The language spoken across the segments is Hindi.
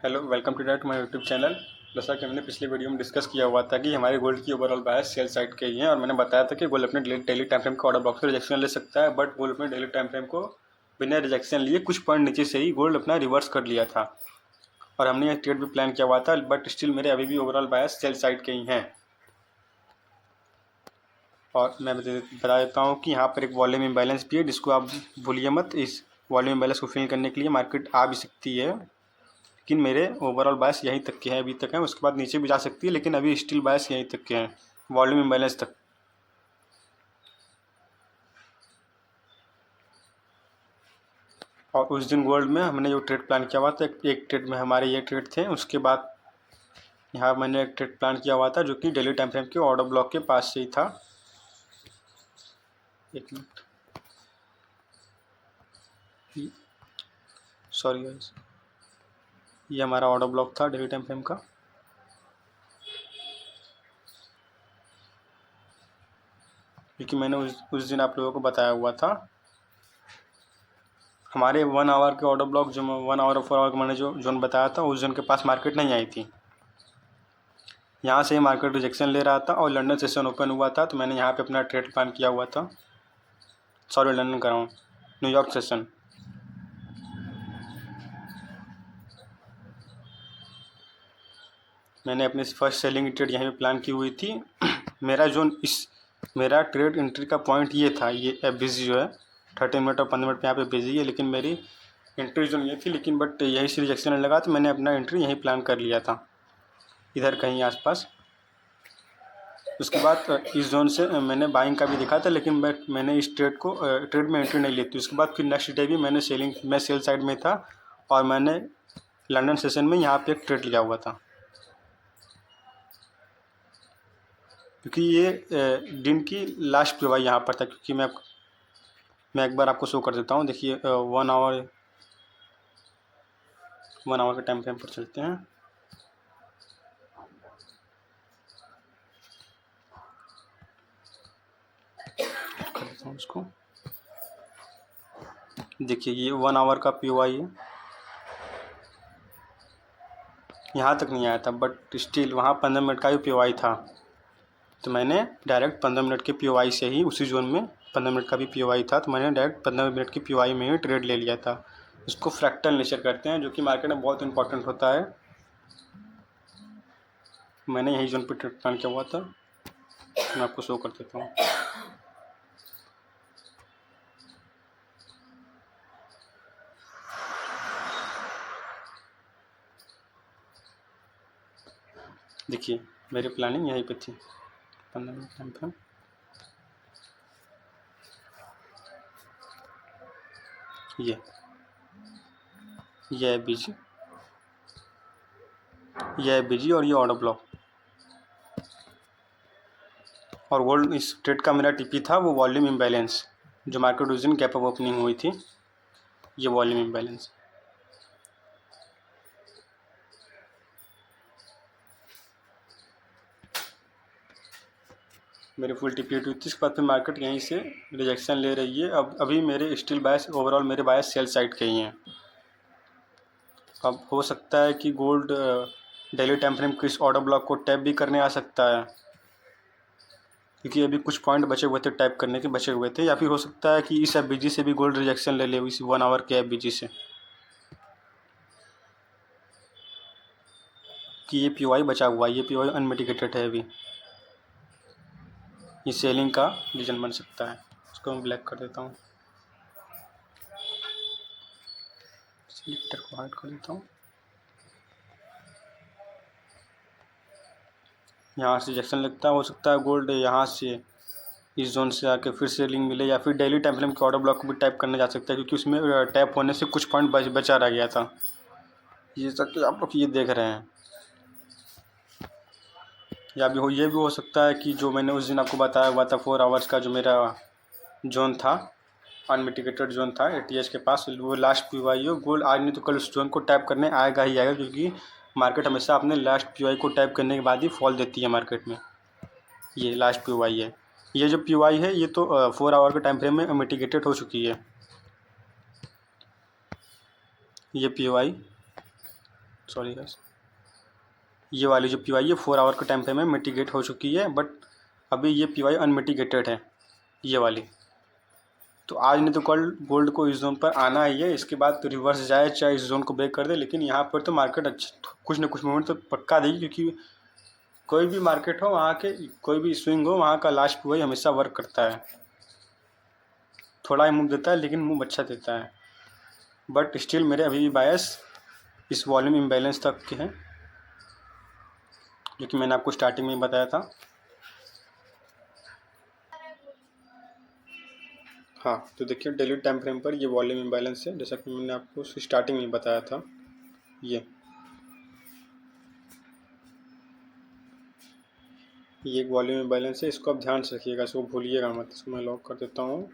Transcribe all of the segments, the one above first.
Hello, welcome to my YouTube channel. जैसा कि हमने पिछली वीडियो में डिस्कस किया हुआ था कि हमारे गोल्ड की ओवरऑल बायस सेल साइड के ही है, और मैंने बताया था कि गोल्ड अपने डेली टाइम फ्रेम को ऑर्डर ब्लॉक से रिजेक्शन ले सकता है, बट गोल्ड अपने डेली टाइम फ्रेम को बिना रिजेक्शन लिए कुछ पॉइंट नीचे से ही गोल्ड अपना रिवर्स कर लिया था, और हमने यह ट्रेड भी प्लान किया हुआ था, बट स्टिल मेरे अभी भी ओवरऑल बायस सेल साइड के ही हैं। और मैं बता देता हूँ कि यहाँ पर एक वॉल्यूम इम्बैलेंस भी है, जिसको आप भूलिए मत। इस वॉल्यूम इम्बैलेंस को फिल करने के लिए मार्केट आ भी सकती है, लेकिन मेरे ओवरऑल बायस यहीं तक के हैं, अभी तक हैं। उसके बाद नीचे भी जा सकती है, लेकिन अभी स्टिल बायस यहीं तक के हैं, वॉल्यूम इम्बैलेंस तक। और उस दिन गोल्ड में हमने जो ट्रेड प्लान किया हुआ था, एक ट्रेड में हमारे ये ट्रेड थे। उसके बाद यहाँ मैंने एक ट्रेड प्लान किया हुआ था जो कि डेली टाइम फ्रेम के ऑर्डर ब्लॉक के पास से ही था। एक मिनट, सॉरी गाइस, ये हमारा ऑर्डर ब्लॉक था डेली टाइम फ्रेम का। क्योंकि मैंने उस दिन आप लोगों को बताया हुआ था, हमारे 1 आवर के ऑर्डर ब्लॉक, जो 1 आवर और 4 आवर का मैंने जो जोन बताया था, उस जोन के पास मार्केट नहीं आई थी। यहाँ से मार्केट रिजेक्शन ले रहा था और लंदन सेशन ओपन हुआ था, तो मैंने यहाँ पे अपना ट्रेड प्लान किया हुआ था। सॉरी, लंदन कर रहा हूँ, न्यूयॉर्क सेशन। मैंने अपनी फर्स्ट सेलिंग ट्रेड यहीं पे प्लान की हुई थी। मेरा ट्रेड एंट्री का पॉइंट ये था, ये एफ बिजी जो है 30 मिनट और 15 मिनट पे यहाँ पे बिजी है, लेकिन मेरी एंट्री जोन ये थी। लेकिन बट यहीं से रिजेक्शन लगा, तो मैंने अपना एंट्री यहीं प्लान कर लिया था, इधर कहीं आसपास। उसके बाद इस जोन से मैंने बाइंग का भी दिखा था, लेकिन बट मैंने इस ट्रेड में एंट्री नहीं ली थी। उसके बाद फिर नेक्स्ट डे भी मैं सेल साइड में था, और मैंने लंदन सेशन में यहाँ पे एक ट्रेड लिया हुआ था। क्योंकि ये दिन की लास्ट पे यहाँ पर था। क्योंकि मैं एक बार आपको शो कर देता हूँ। देखिए, 1 आवर के टाइम फ्रेम पर चलते हैं। कर देता हूँ इसको। देखिए, ये 1 आवर का POI है, यहाँ तक नहीं आया था, बट स्टिल वहाँ 15 मिनट का भी POI था। तो मैंने डायरेक्ट 15 मिनट के POI से ही, उसी जोन में 15 मिनट का भी POI था, तो मैंने डायरेक्ट 15 मिनट के POI में ही ट्रेड ले लिया था। इसको फ्रैक्टल नेचर करते हैं, जो कि मार्केट में बहुत इंपॉर्टेंट होता है। मैंने यही जोन पर ट्रेड प्लान किया हुआ था, मैं आपको शो कर देता हूँ। देखिए, मेरी प्लानिंग यहीं पे थी, 15 मिनट टाइम पे। ये है बीजी, ये है बीजी, और ये ऑर्डर ब्लॉक। और गोल्ड इस ट्रेड का मेरा TP था वो वॉल्यूम इम्बैलेंस, जो मार्केट उस दिन गैप अप ओपनिंग हुई थी, ये वॉल्यूम इम्बैलेंस। मेरी फुल TP हुई थी। इसके बाद फिर मार्केट यहीं से रिजेक्शन ले रही है। अब अभी मेरे स्टिल बायस, ओवरऑल मेरे बायस सेल साइड के ही हैं। अब हो सकता है कि गोल्ड डेली टाइम फ्रेम के इस ऑर्डर ब्लॉक को टैप भी करने आ सकता है, क्योंकि अभी कुछ पॉइंट बचे हुए थे, टैप करने के बचे हुए थे। या फिर हो सकता है कि इस FBG से भी गोल्ड रिजेक्शन ले ले, इस 1 आवर के FBG से, कि ये POI बचा हुआ है, ये POI अनमिटिगेटेड है अभी। ये सेलिंग का रीजन बन सकता है। इसको मैं ब्लैक कर देता हूँ, सिलेक्टर को हाइड कर देता हूँ। यहाँ से रिजेक्शन लगता है, हो सकता है गोल्ड यहाँ से इस जोन से आके फिर सेलिंग मिले, या फिर डेली टाइम फ्रेम के ऑर्डर ब्लॉक को भी टैप करने जा सकता है, क्योंकि उसमें टैप होने से कुछ पॉइंट बचा रह गया था। ये सब कि आप लोग ये देख रहे हैं। या भी ये भी हो सकता है कि जो मैंने उस दिन आपको बताया हुआ था 4 आवर्स का, जो मेरा जोन था, अनमिटिगेटेड जोन था ATH के पास, वो लास्ट POI हो। गोल्ड आज नहीं तो कल उस जोन को टैप करने आएगा ही आएगा, क्योंकि मार्केट हमेशा अपने लास्ट POI को टैप करने के बाद ही फॉल देती है मार्केट में। ये लास्ट POI है। ये जो POI है, ये तो 4 आवर के टाइम फ्रेम में मिटिगेटेड हो चुकी है, ये POI। सॉरी गाइस, ये वाली जो पी वाई है 4 आवर के टाइम फ्रेम में मिटिगेट हो चुकी है, बट अभी ये पी वाई अनमिटिगेटेड है ये वाली। तो आज नहीं तो कल गोल्ड को इस जोन पर आना ही है, इसके बाद तो रिवर्स जाए चाहे इस जोन को ब्रेक कर दे, लेकिन यहाँ पर तो मार्केट अच्छा कुछ ना कुछ मूवमेंट तो पक्का देगी, क्योंकि कोई भी मार्केट हो वहाँ के कोई भी स्विंग हो वहाँ का लास्ट पी वाई हमेशा वर्क करता है। थोड़ा ही मूव देता है लेकिन मूव अच्छा देता है, बट स्टिल मेरे अभी भी बायस इस वॉल्यूम इम्बैलेंस तक के हैं, जो कि मैंने आपको स्टार्टिंग में बताया था। हाँ, तो देखिए डेली टाइम फ्रेम पर ये वॉल्यूम इम्बैलेंस है, जैसा कि मैंने आपको स्टार्टिंग में बताया था। ये एक वॉल्यूम इम्बैलेंस है, इसको आप ध्यान से रखिएगा, इसको भूलिएगा मत। इसको मैं लॉक कर देता हूँ।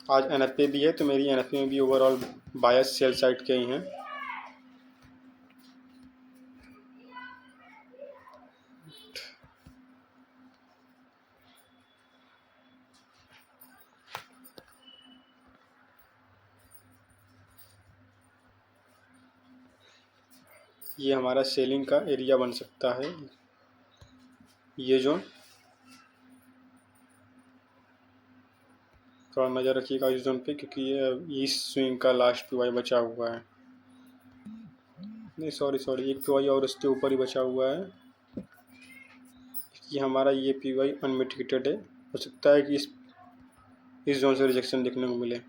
आज एनएफपी भी है, तो मेरी एनएफपी में भी ओवरऑल बायस सेल साइड के ही हैं। ये हमारा सेलिंग का एरिया बन सकता है, ये जोन। थोड़ा नज़र रखिएगा इस जोन पे, क्योंकि ये इस स्विंग का लास्ट पी वाई बचा हुआ है। नहीं सॉरी, एक पी वाई और उसके ऊपर ही बचा हुआ है। ये हमारा ये पी वाई अनमिटिगेटेड है, हो सकता है कि इस जोन से रिजेक्शन देखने को मिले।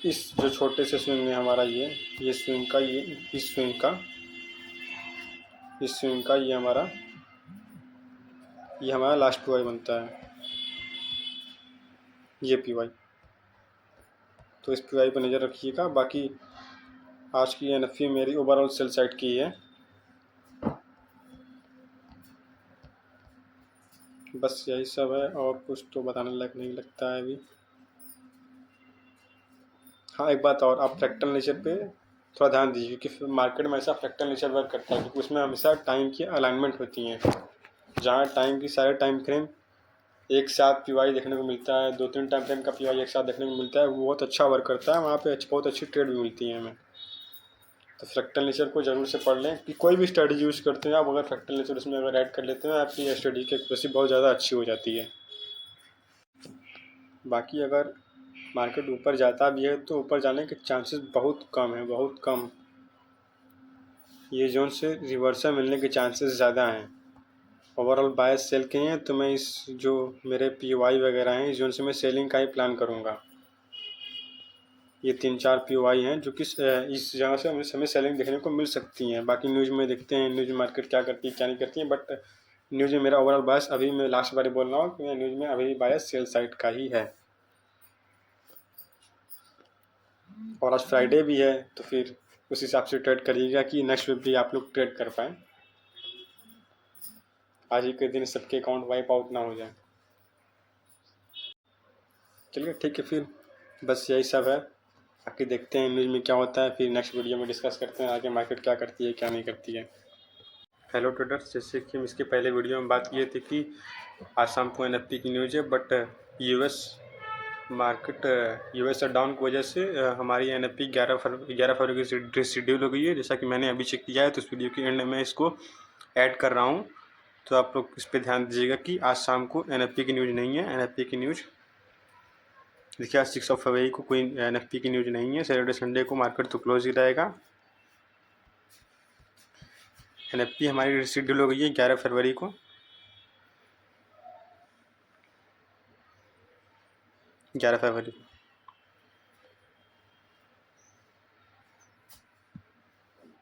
इस जो छोटे से स्विंग में हमारा ये स्विंग का इस स्विंग का ये हमारा लास्ट पी वाई बनता है, ये पी वाई। तो इस पी वाई पर नज़र रखिएगा। बाकी आज की एनएफपी मेरी ओवरऑल सेल साइड की है। बस यही सब है, और कुछ तो बताने लायक नहीं लगता है अभी। हाँ, एक बात और, आप फ्रैक्टल नेचर पे थोड़ा ध्यान दीजिए, क्योंकि मार्केट में ऐसा फ्रैक्टल नेचर वर्क करता है, क्योंकि उसमें हमेशा टाइम की अलाइनमेंट होती हैं। जहाँ टाइम की सारे टाइम फ्रेम एक साथ पी वाई देखने को मिलता है, 2-3 टाइम फ्रेम का पी वाई एक साथ देखने को मिलता है, वो बहुत अच्छा वर्क करता है। वहाँ पे बहुत अच्छी ट्रेड भी मिलती है हमें। तो फ्रैक्टल नेचर को ज़रूर से पढ़ लें, कि कोई भी स्ट्रेटजी यूज़ करते हैं आप, अगर फ्रैक्टल नेचर उसमें अगर ऐड कर लेते हैं, आपकी स्टडी की एक्यूरेसी बहुत ज़्यादा अच्छी हो जाती है। बाकी अगर मार्केट ऊपर जाता भी है तो ऊपर जाने के चांसेस बहुत कम है, बहुत कम। ये जोन से रिवर्सल मिलने के चांसेस ज़्यादा हैं। ओवरऑल बायस सेल के हैं, तो मैं इस जो मेरे पी वाई वगैरह हैं, इस जोन से मैं सेलिंग का ही प्लान करूँगा। ये 3-4 पी वाई हैं जो कि इस जगह से हमें सेलिंग देखने को मिल सकती हैं। बाकी न्यूज़ में देखते हैं न्यूज़ मार्केट क्या करती है क्या नहीं करती है, बट न्यूज़ में मेरा ओवरऑल बायस अभी, मैं लास्ट बार बोल रहा हूँ कि न्यूज़ में अभी बायस सेल साइड का ही है। और आज फ्राइडे भी है, तो फिर उस हिसाब से ट्रेड करिएगा कि नेक्स्ट वीक भी आप लोग ट्रेड कर पाएँ, आज ही के दिन सबके अकाउंट वाइप आउट ना हो जाए। चलिए ठीक है, फिर बस यही सब है। बाकी देखते हैं न्यूज़ में क्या होता है, फिर नेक्स्ट वीडियो में डिस्कस करते हैं आगे मार्केट क्या करती है क्या नहीं करती है। हेलो ट्रेडर्स, जैसे कि हम इसके पहले वीडियो में बात किए थे कि आज शाम को एनएफपी की न्यूज़ है, but US market US down की वजह से हमारी एनएफपी 11 फरवरी की शेड्यूल हो गई है। जैसा कि मैंने अभी चेक किया है, तो इस वीडियो के एंड में इसको ऐड कर रहा हूँ, तो आप लोग इस पर ध्यान दीजिएगा कि आज शाम को एनएफपी की न्यूज़ नहीं है। एनएफपी की न्यूज़ देखिए, आज 6 फरवरी को कोई एनएफपी की न्यूज़ नहीं है। सैटरडे संडे को मार्केट तो क्लोज ही रहेगा। एनएफपी हमारी शेड्यूल हो गई है 11 फरवरी को, 11 फरवरी को।